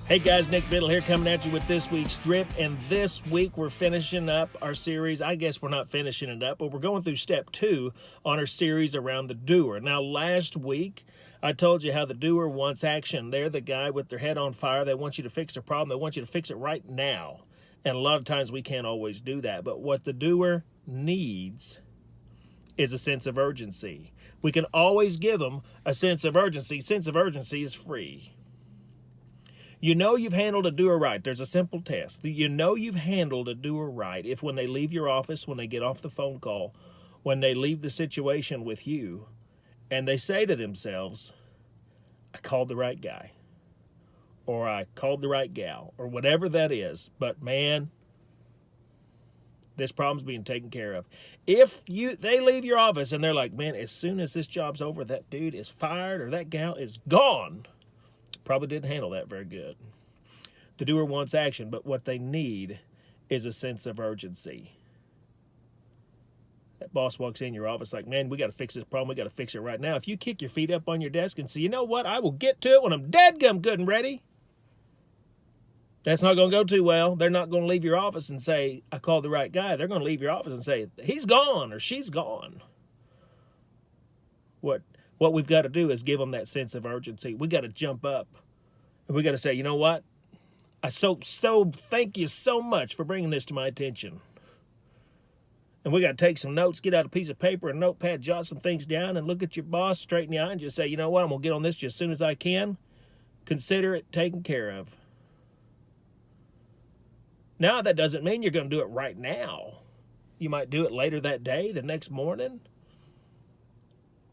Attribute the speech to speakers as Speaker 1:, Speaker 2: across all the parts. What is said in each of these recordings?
Speaker 1: Hey guys, Nick Biddle here coming at you with this week's Drip, and this week we're finishing up our series. I guess we're not finishing it up, but we're going through step 2 on our series around the doer. Now, last week I told you how the doer wants action. They're the guy with their head on fire. They want you to fix a problem. They want you to fix it right now. And a lot of times we can't always do that. But what the doer needs is a sense of urgency. We can always give them a sense of urgency. Sense of urgency is free. You know you've handled a doer right. There's a simple test. You know you've handled a doer right if when they leave your office, when they get off the phone call, when they leave the situation with you, and they say to themselves, I called the right guy, or I called the right gal, or whatever that is, but man, this problem's being taken care of. If they leave your office and they're like, man, as soon as this job's over, that dude is fired or that gal is gone, probably didn't handle that very good. The doer wants action, but what they need is a sense of urgency. That boss walks in your office like, man, we got to fix this problem. We got to fix it right now. If you kick your feet up on your desk and say, you know what, I will get to it when I'm dadgum good and ready, that's not going to go too well. They're not going to leave your office and say, I called the right guy. They're going to leave your office and say, he's gone or she's gone. What we've got to do is give them that sense of urgency. We got to jump up and we got to say, you know what? I so thank you so much for bringing this to my attention. And we got to take some notes, get out a piece of paper and notepad, jot some things down and look at your boss straight in the eye and just say, you know what? I'm going to get on this just as soon as I can. Consider it taken care of. Now, that doesn't mean you're going to do it right now. You might do it later that day, the next morning.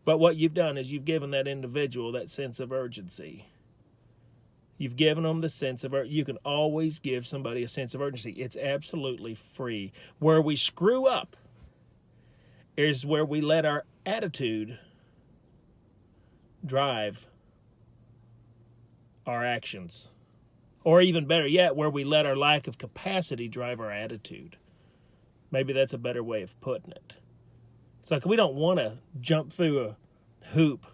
Speaker 1: But what you've done is you've given that individual that sense of urgency. You've given them the sense of urgency. You can always give somebody a sense of urgency. It's absolutely free. Where we screw up is where we let our attitude drive our actions. Or even better yet, where we let our lack of capacity drive our attitude. Maybe that's a better way of putting it. It's like we don't want to jump through a hoop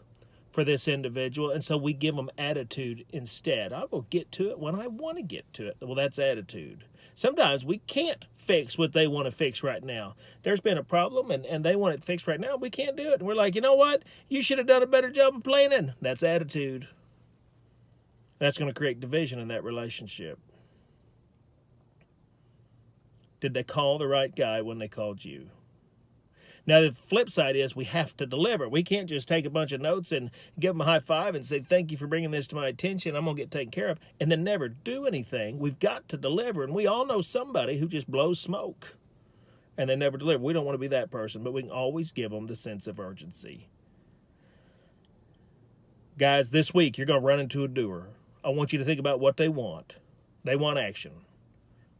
Speaker 1: for this individual, and so we give them attitude instead. I will get to it when I want to get to it. Well, that's attitude. Sometimes we can't fix what they want to fix right now. There's been a problem, and they want it fixed right now. We can't do it. And we're like, you know what? You should have done a better job of planning. That's attitude. That's going to create division in that relationship. Did they call the right guy when they called you? Now, the flip side is we have to deliver. We can't just take a bunch of notes and give them a high five and say, thank you for bringing this to my attention. I'm going to get taken care of, and then never do anything. We've got to deliver, and we all know somebody who just blows smoke, and they never deliver. We don't want to be that person, but we can always give them the sense of urgency. Guys, this week you're going to run into a doer. I want you to think about what they want. They want action.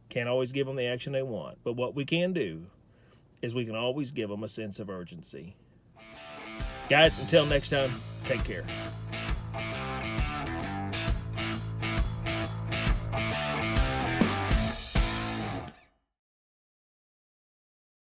Speaker 1: Can't always give them the action they want, but what we can do is we can always give them a sense of urgency. Guys, until next time, take care.